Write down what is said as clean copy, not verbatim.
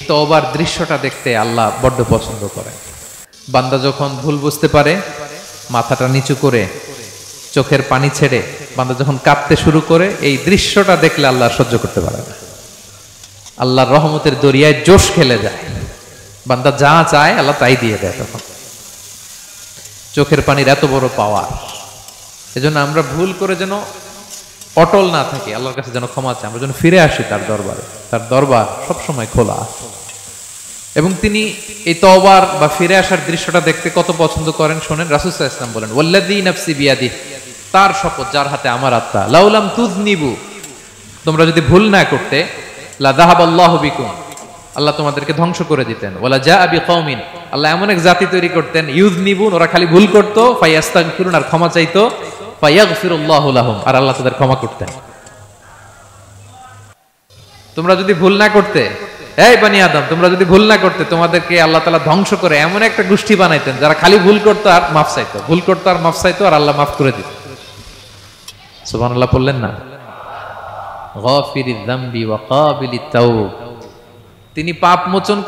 তওবার দৃশ্যটা দেখতে আল্লাহ বড্ড পছন্দ করেন। বান্দা যখন ভুল বুঝতে পারে, মাথাটা নিচু করে চোখের পানি ছেড়ে বান্দা যখন কাঁদতে শুরু করে, এই দৃশ্যটা দেখলে আল্লাহ সহ্য করতে পারে না। আল্লাহর রহমতের দরিয়ায় জোশ খেলে যায়, বান্দা যা চায় আল্লাহ তাই দিয়ে দেয়। তখন চোখের পানির এত বড় পাওয়ার, এজন্য আমরা ভুল করে যেন অটল না থাকি, আল্লাহর কাছে যেন ক্ষমা চাই, আমরা যেন ফিরে আসি তার দরবারে। তার দরবার সবসময় খোলা। এবং তিনি এই তওবার বা ফিরে আসার দৃশ্যটা দেখতে কত পছন্দ করেন শোনেন। রাসূল সাল্লাল্লাহু আলাইহি ওয়াসাল্লাম বলেন, ওয়াল্লাযী নাফসি বিয়াদিহি, তার শপথ যার হাতে আমার আত্মা, লাউলাম তুযনিবু, তোমরা যদি ভুল না করতে, লা যাহাবাল্লাহু বিকুম, আল্লাহ তোমাদেরকে ধ্বংস করে দিতেন। ওয়ালা জাআ বিকওমিন, আল্লাহ এমন এক জাতি তৈরি করতেন, ইউযনিবুন, ওরা খালি ভুল করত, ফায়াস্তাগফিরুন, আর ক্ষমা চাইতো, ফায়াগফিরুল্লাহু লাহুম, আর আল্লাহ তাদের ক্ষমা করতেন। তোমরা যদি ভুল না করতে, এই বনি আদম, তোমরা যদি ভুল না করতে, তোমাদেরকে আল্লাহ তাআলা ধ্বংস করে এমন একটা গোষ্ঠী বানাইতেন যারা খালি ভুল করতো আর মাফ চাইতো, ভুল করতো আর মাফ চাইতো, আর আল্লাহ মাফ করে দিত। সুবহানাল্লাহ বললেন না? গাফিরিয যামবি ওয়া কাবিলিত তাওব, তিনি পাপ মোচন